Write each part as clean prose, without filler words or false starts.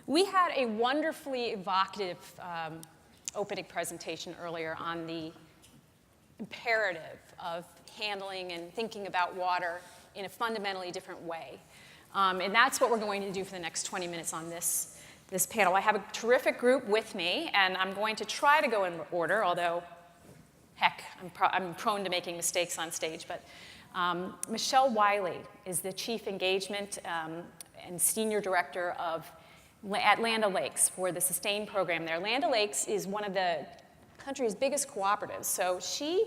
We had a wonderfully evocative opening presentation earlier on the imperative of handling and thinking about water in a fundamentally different way. And that's what we're going to do for the next 20 minutes on this panel. I have a terrific group with me, and I'm going to try to go in order, although, heck, I'm prone to making mistakes on stage. But Michelle Wiley is the Chief Engagement and Senior Director at Land O'Lakes for the SUSTAIN program there. Land O'Lakes is one of the country's biggest cooperatives. So she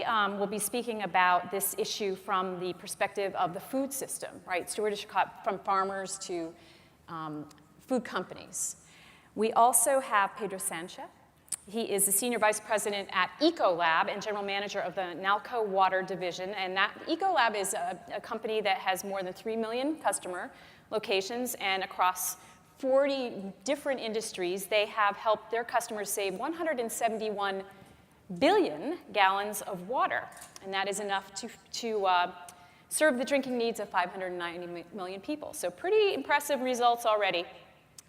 will be speaking about this issue from the perspective of the food system, right? Stewardship from farmers to food companies. We also have Pedro Sancha. He is the Senior Vice President at Ecolab and General Manager of the Nalco Water Division. And that Ecolab is a company that has more than 3 million customer locations, and across 40 different industries, they have helped their customers save 171 billion gallons of water. And that is enough to serve the drinking needs of 590 million people. So pretty impressive results already.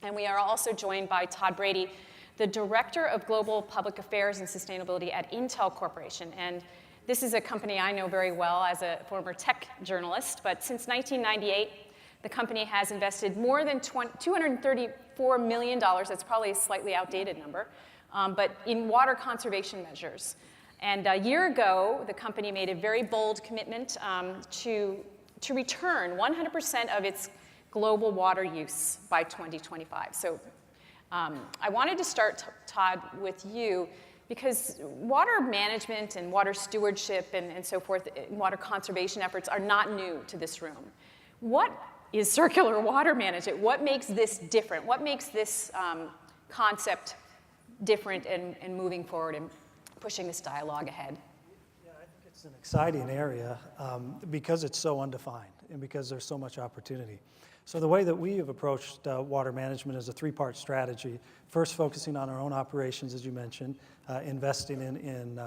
And we are also joined by Todd Brady, the Director of Global Public Affairs and Sustainability at Intel Corporation. And this is a company I know very well as a former tech journalist, but since 1998, the company has invested more than $234 million, that's probably a slightly outdated number, but in water conservation measures. And a year ago, the company made a very bold commitment to return 100% of its global water use by 2025. So I wanted to start, Todd, with you, because water management and water stewardship and so forth, water conservation efforts are not new to this room. What is circular water management? What makes this different? What makes this concept different and moving forward and pushing this dialogue ahead? Yeah, I think it's an exciting area because it's so undefined and because there's so much opportunity. So the way that we have approached water management is a three-part strategy. First, focusing on our own operations, as you mentioned, investing in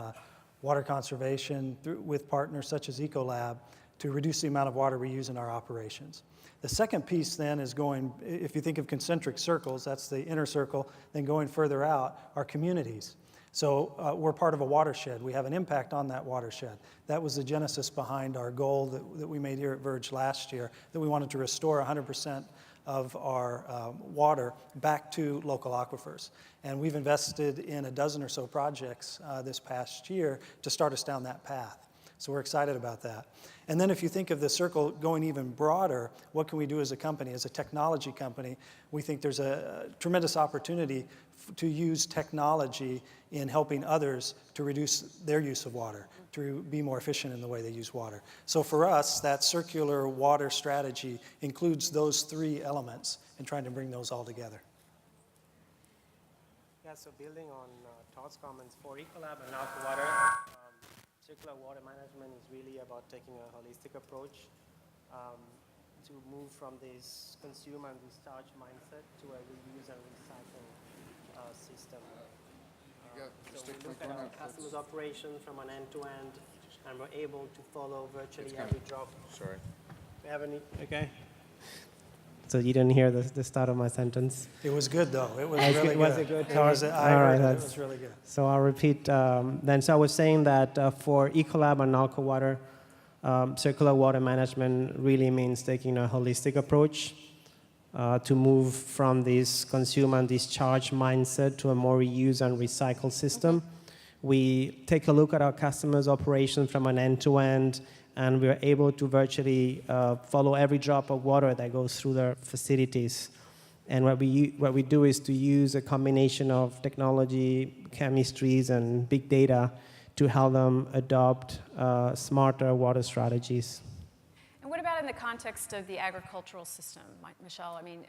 water conservation with partners such as Ecolab to reduce the amount of water we use in our operations. The second piece then is going, if you think of concentric circles, that's the inner circle, then going further out are communities. So we're part of a watershed. We have an impact on that watershed. That was the genesis behind our goal that we made here at Verge last year, that we wanted to restore 100% of our water back to local aquifers. And we've invested in a dozen or so projects this past year to start us down that path. So we're excited about that. And then if you think of the circle going even broader, what can we do as a company? As a technology company, we think there's a tremendous opportunity to use technology in helping others to reduce their use of water, to be more efficient in the way they use water. So for us, that circular water strategy includes those three elements and trying to bring those all together. Yeah, so building on Todd's comments, for Ecolab and Nalco Water, circular water management is really about taking a holistic approach to move from this consume and discharge mindset to a reuse and recycle system. So we look at our customers' operations from an end-to-end, and we're able to follow virtually every drop. Sorry. Do you have any? Okay. So you didn't hear the start of my sentence? It was good, though. It was really good. Was it good? It was, it was really good. So I'll repeat then. So I was saying that for Ecolab and Nalco Water, circular water management really means taking a holistic approach to move from this consume and discharge mindset to a more reuse and recycle system. We take a look at our customers' operations from an end-to-end, and we're able to virtually follow every drop of water that goes through their facilities. And what we do is to use a combination of technology, chemistries, and big data to help them adopt smarter water strategies. And what about in the context of the agricultural system, Michelle? I mean,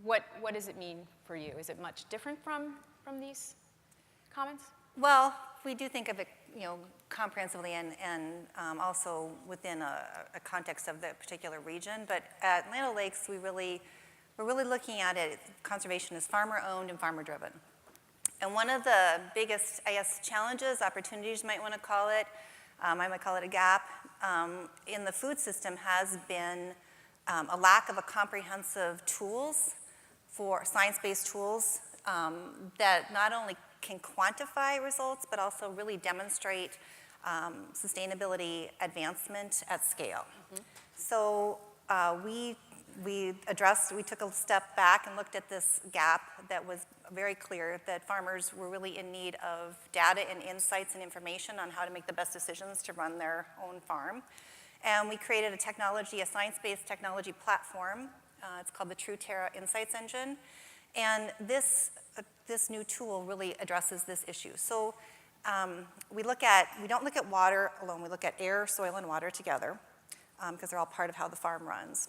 what does it mean for you? Is it much different from these comments? Well, we do think of it, comprehensively and also within a context of the particular region. But at Land O'Lakes, we're really looking at it. Conservation is farmer-owned and farmer-driven. And one of the biggest, I guess, challenges, opportunities, you might want to call it, I might call it a gap, in the food system has been a lack of a comprehensive tools for science-based tools that not only can quantify results, but also really demonstrate sustainability advancement at scale. So we took a step back and looked at this gap that was very clear, that farmers were really in need of data and insights and information on how to make the best decisions to run their own farm. And we created a science-based technology platform. It's called the TrueTerra Insights Engine. And this new tool really addresses this issue. So we don't look at water alone. We look at air, soil, and water together because they're all part of how the farm runs.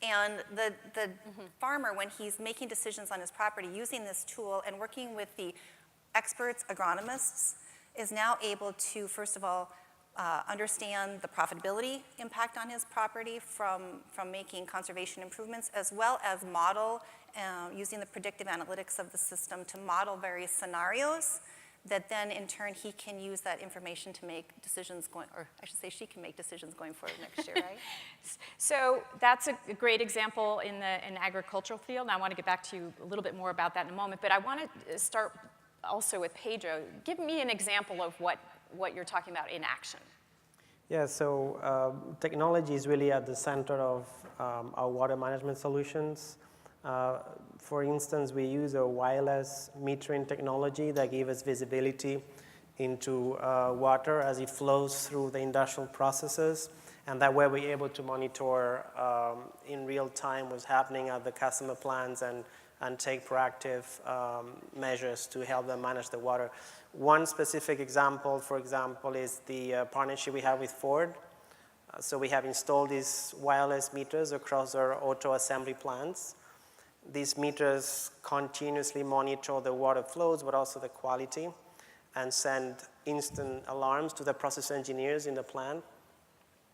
And the farmer, when he's making decisions on his property using this tool and working with the experts, agronomists, is now able to, first of all, understand the profitability impact on his property from making conservation improvements, as well as model, using the predictive analytics of the system to model various scenarios that then in turn he can use that information to make decisions she can make decisions going forward next year, right? So that's a great example in the agricultural field, and I want to get back to you a little bit more about that in a moment, but I want to start also with Pedro. Give me an example of what you're talking about in action. Yeah, so technology is really at the center of our water management solutions. For instance, we use a wireless metering technology that gives us visibility into water as it flows through the industrial processes. And that way we're able to monitor in real time what's happening at the customer plants and take proactive measures to help them manage the water. One specific example, for example, is the partnership we have with Ford. So we have installed these wireless meters across our auto assembly plants. These meters continuously monitor the water flows, but also the quality, and send instant alarms to the process engineers in the plant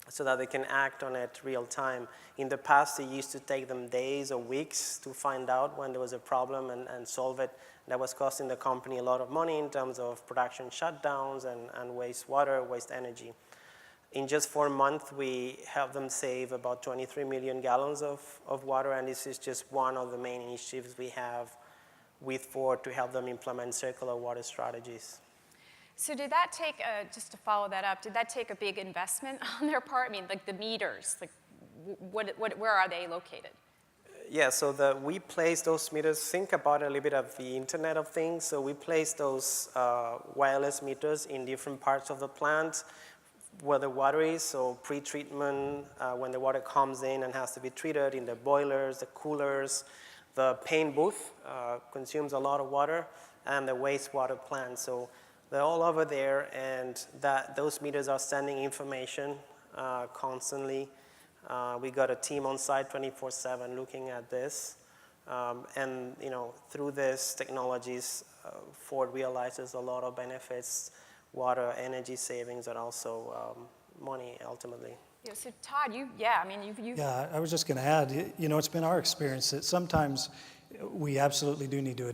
so that they can act on it real time. In the past, it used to take them days or weeks to find out when there was a problem and solve it. That was costing the company a lot of money in terms of production shutdowns and waste water, waste energy. In just 4 months, we helped them save about 23 million gallons of water, and this is just one of the main initiatives we have with Ford to help them implement circular water strategies. So did that take, just to follow that up, did that take a big investment on their part? I mean, like the meters, like where are they located? Yeah, so we place those meters, think about a little bit of the Internet of Things. So we place those wireless meters in different parts of the plant where the water is, so pre-treatment, when the water comes in and has to be treated in the boilers, the coolers, the paint booth consumes a lot of water, and the wastewater plant. So they're all over there, and those meters are sending information constantly. We got a team on site 24/7 looking at this. And through these technologies, Ford realizes a lot of benefits, water, energy savings, and also money ultimately. Yeah, so Todd, you've Yeah, I was just going to add, it's been our experience that sometimes we absolutely do need to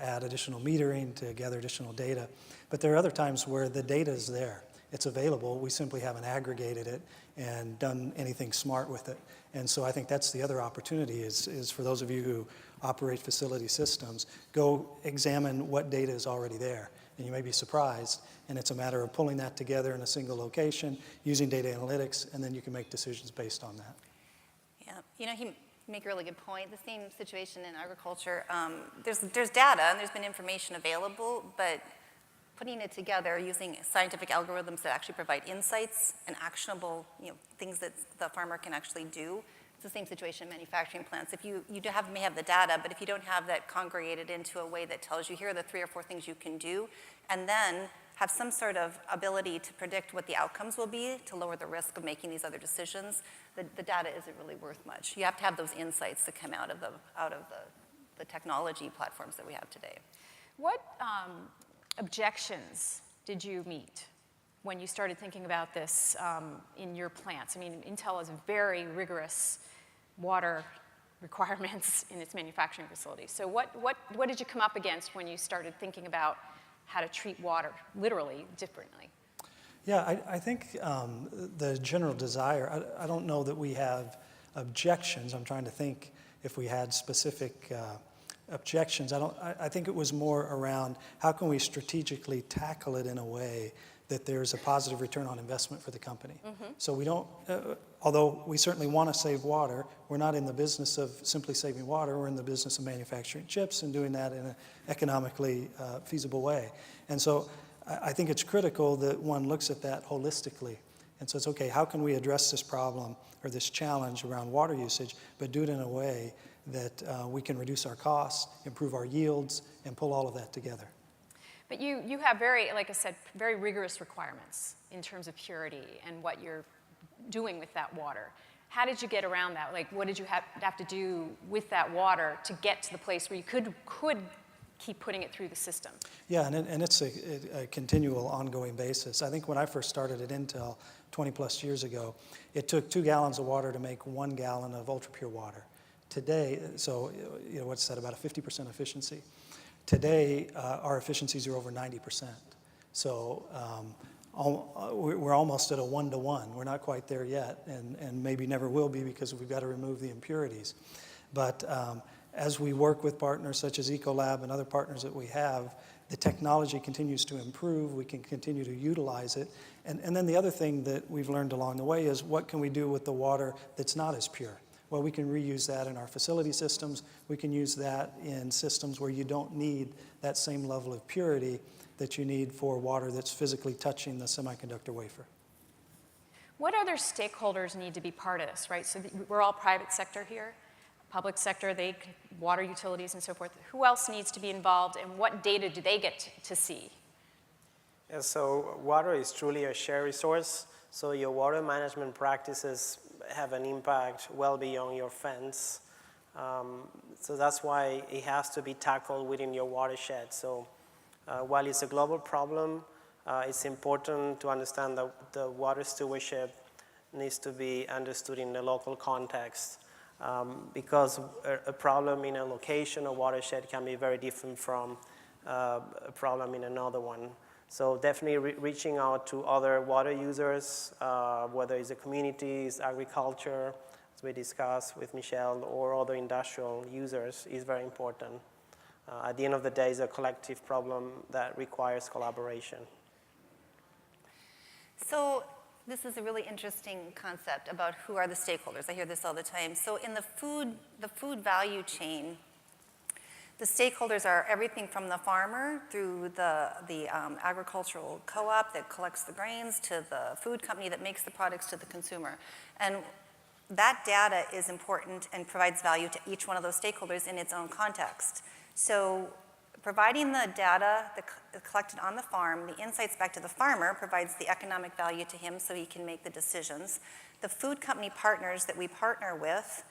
add additional metering to gather additional data, but there are other times where the data is there. It's available, we simply haven't aggregated it and done anything smart with it. And so I think that's the other opportunity is for those of you who operate facility systems, go examine what data is already there. And you may be surprised, and it's a matter of pulling that together in a single location, using data analytics, and then you can make decisions based on that. Yeah, you make a really good point. The same situation in agriculture. There's data and there's been information available, but putting it together using scientific algorithms that actually provide insights and actionable things that the farmer can actually do. It's the same situation in manufacturing plants. If you may have the data, but if you don't have that congregated into a way that tells you here are the 3 or 4 things you can do, and then have some sort of ability to predict what the outcomes will be to lower the risk of making these other decisions, the data isn't really worth much. You have to have those insights that come out of the technology platforms that we have today. What objections did you meet when you started thinking about this in your plants? I mean, Intel has very rigorous water requirements in its manufacturing facilities. So what did you come up against when you started thinking about how to treat water, literally, differently? Yeah, I think the general desire, I don't know that we have objections. I'm trying to think if we had specific objections. I think it was more around how can we strategically tackle it in a way that there's a positive return on investment for the company. So we don't, although we certainly want to save water, we're not in the business of simply saving water, we're in the business of manufacturing chips and doing that in an economically feasible way. And so I think it's critical that one looks at that holistically and says, okay, how can we address this problem or this challenge around water usage, but do it in a way that we can reduce our costs, improve our yields, and pull all of that together. But you have very, like I said, very rigorous requirements in terms of purity and what you're doing with that water. How did you get around that? Like, what did you have to do with that water to get to the place where you could keep putting it through the system? Yeah, and it's a continual, ongoing basis. I think when I first started at Intel 20 plus years ago, it took 2 gallons of water to make 1 gallon of ultra-pure water. Today, so what's that, about a 50% efficiency. Today, our efficiencies are over 90%. So we're almost at a 1-to-1. We're not quite there yet, and maybe never will be because we've got to remove the impurities. But as we work with partners such as Ecolab and other partners that we have, the technology continues to improve. We can continue to utilize it. And then the other thing that we've learned along the way is what can we do with the water that's not as pure? Well, we can reuse that in our facility systems. We can use that in systems where you don't need that same level of purity that you need for water that's physically touching the semiconductor wafer. What other stakeholders need to be part of this, right? So we're all private sector here, public sector, water utilities and so forth. Who else needs to be involved, and what data do they get to see? Yeah, so water is truly a shared resource. So your water management practices have an impact well beyond your fence. So that's why it has to be tackled within your watershed. So while it's a global problem, it's important to understand that the water stewardship needs to be understood in the local context, because a problem in a location or watershed can be very different from a problem in another one. So definitely reaching out to other water users, whether it's the communities, agriculture, as we discussed with Michelle, or other industrial users is very important. At the end of the day, it's a collective problem that requires collaboration. So this is a really interesting concept about who are the stakeholders. I hear this all the time. So in the food value chain, the stakeholders are everything from the farmer through the agricultural co-op that collects the grains to the food company that makes the products to the consumer. And that data is important and provides value to each one of those stakeholders in its own context. So providing the data collected on the farm, the insights back to the farmer provides the economic value to him so he can make the decisions. The food company partners that we partner with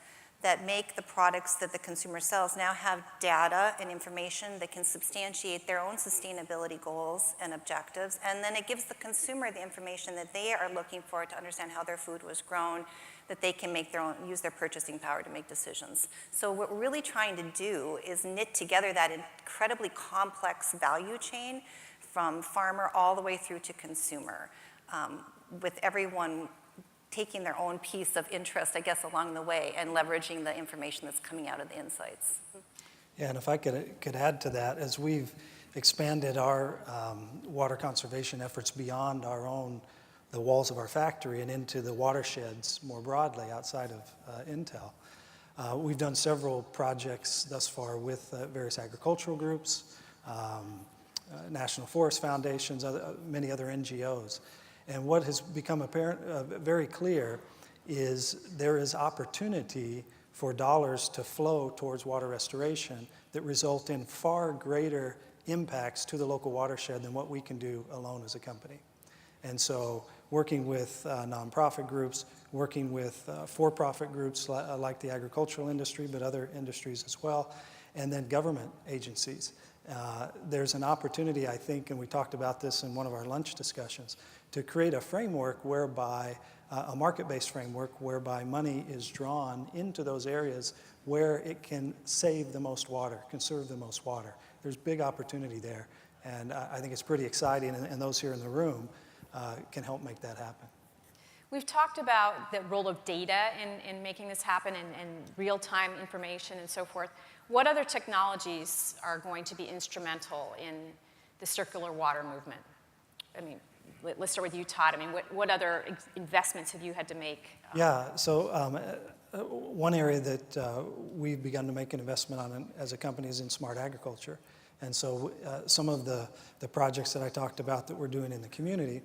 that make the products that the consumer sells now have data and information that can substantiate their own sustainability goals and objectives, and then it gives the consumer the information that they are looking for to understand how their food was grown, that they can make use their purchasing power to make decisions. So what we're really trying to do is knit together that incredibly complex value chain from farmer all the way through to consumer, with everyone taking their own piece of interest, I guess, along the way and leveraging the information that's coming out of the insights. Yeah, and if I could add to that, as we've expanded our water conservation efforts beyond the walls of our factory and into the watersheds more broadly outside of Intel, we've done several projects thus far with various agricultural groups, National Forest Foundations, many other NGOs. And what has become apparent, very clear, is there is opportunity for dollars to flow towards water restoration that result in far greater impacts to the local watershed than what we can do alone as a company. And so working with nonprofit groups, working with for-profit groups like the agricultural industry, but other industries as well, and then government agencies. There's an opportunity, I think, and we talked about this in one of our lunch discussions, to create a framework whereby, a market-based framework whereby money is drawn into those areas where it can save the most water, conserve the most water. There's big opportunity there, and I think it's pretty exciting, and those here in the room can help make that happen. We've talked about the role of data in making this happen and real-time information and so forth. What other technologies are going to be instrumental in the circular water movement? I mean, let's start with you, Todd. I mean, what other investments have you had to make? Yeah, so one area that we've begun to make an investment on as a company is in smart agriculture. And so some of the projects that I talked about that we're doing in the community,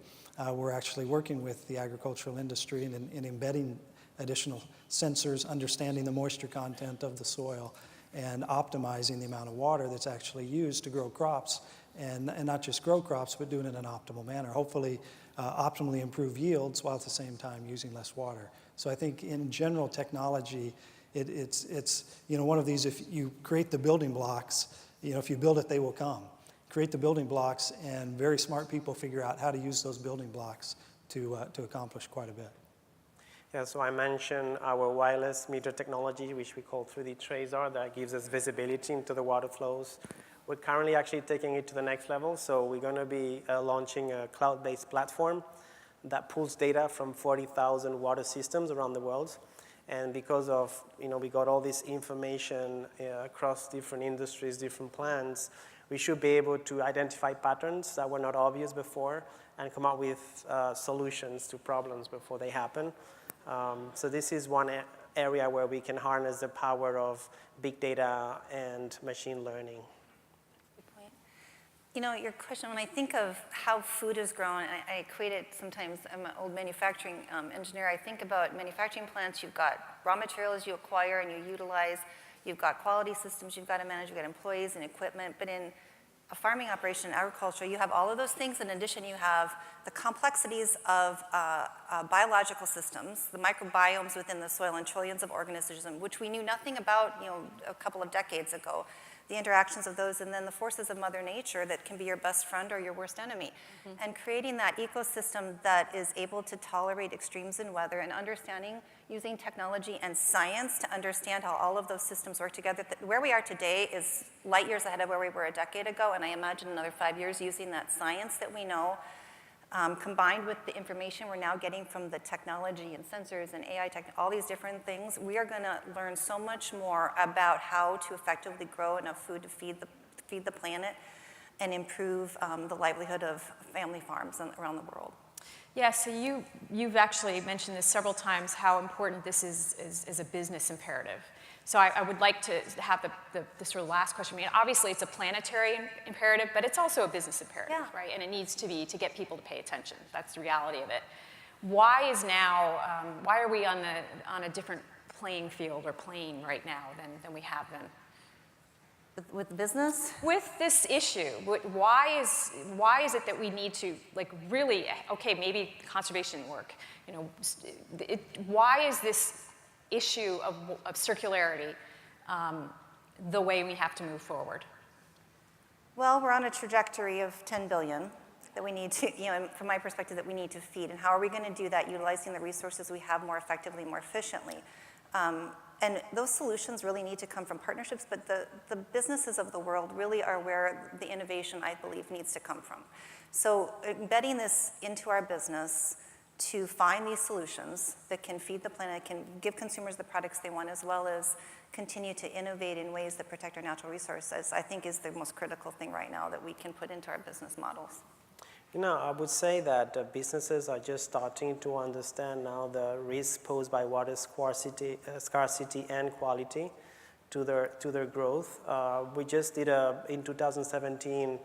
we're actually working with the agricultural industry in embedding additional sensors, understanding the moisture content of the soil, and optimizing the amount of water that's actually used to grow crops, and not just grow crops, but doing it in an optimal manner. Hopefully, optimally improve yields while at the same time using less water. So I think in general technology, it's one of these, if you create the building blocks, if you build it, they will come. Create the building blocks, and very smart people figure out how to use those building blocks to accomplish quite a bit. Yeah, so I mentioned our wireless meter technology, which we call 3D Tracer, that gives us visibility into the water flows. We're currently actually taking it to the next level, so we're going to be launching a cloud-based platform that pulls data from 40,000 water systems around the world. And because of, we got all this information across different industries, different plants, we should be able to identify patterns that were not obvious before and come up with solutions to problems before they happen. So this is one area where we can harness the power of big data and machine learning. Good point. Your question, when I think of how food is grown, I equate it sometimes, I'm an old manufacturing engineer, I think about manufacturing plants, you've got raw materials you acquire and you utilize, you've got quality systems you've got to manage, you've got employees and equipment, but in a farming operation, agriculture, you have all of those things. In addition, you have the complexities of biological systems, the microbiomes within the soil and trillions of organisms, which we knew nothing about, a couple of decades ago. The interactions of those, and then the forces of Mother Nature that can be your best friend or your worst enemy. Mm-hmm. And creating that ecosystem that is able to tolerate extremes in weather and understanding, using technology and science to understand how all of those systems work together. Where we are today is light years ahead of where we were a decade ago, and I imagine another 5 years using that science that we know, combined with the information we're now getting from the technology and sensors and AI all these different things, we are going to learn so much more about how to effectively grow enough food to feed the planet and improve the livelihood of family farms around the world. Yeah, so you've actually mentioned this several times, how important this is a business imperative. So I would like to have the sort of last question. I mean, obviously it's a planetary imperative, but it's also a business imperative, yeah. Right? And it needs to be to get people to pay attention. That's the reality of it. Why are we on a different playing field or plane right now than we have been? With business? With this issue, why is it that we need to really, okay, maybe conservation work, why is this issue of circularity the way we have to move forward? Well, we're on a trajectory of 10 billion that we need to, from my perspective, that we need to feed. And how are we going to do that, utilizing the resources we have more effectively, more efficiently? And those solutions really need to come from partnerships, but the businesses of the world really are where the innovation, I believe, needs to come from. So embedding this into our business to find these solutions that can feed the planet, can give consumers the products they want, as well as continue to innovate in ways that protect our natural resources, I think is the most critical thing right now that we can put into our business models. I would say that businesses are just starting to understand now the risks posed by water scarcity and quality to their growth. We just did in 2017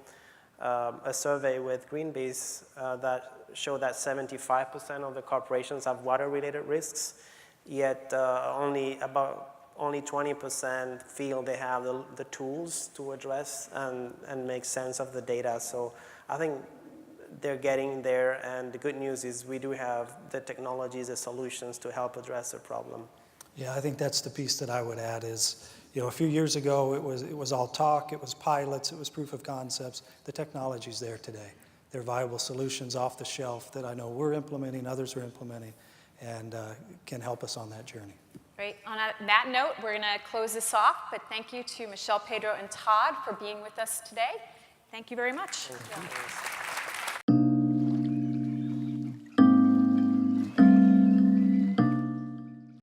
a survey with Greenpeace that showed that 75% of the corporations have water-related risks, yet only 20% feel they have the tools to address and make sense of the data. So I think they're getting there, and the good news is we do have the technologies, the solutions to help address the problem. Yeah, I think that's the piece that I would add is, a few years ago it was all talk, it was pilots, it was proof of concepts. The technology's there today. There are viable solutions off the shelf that I know we're implementing, others are implementing, and can help us on that journey. Great. On that note, we're going to close this off, but thank you to Michelle, Pedro, and Todd for being with us today. Thank you very much. Thank you.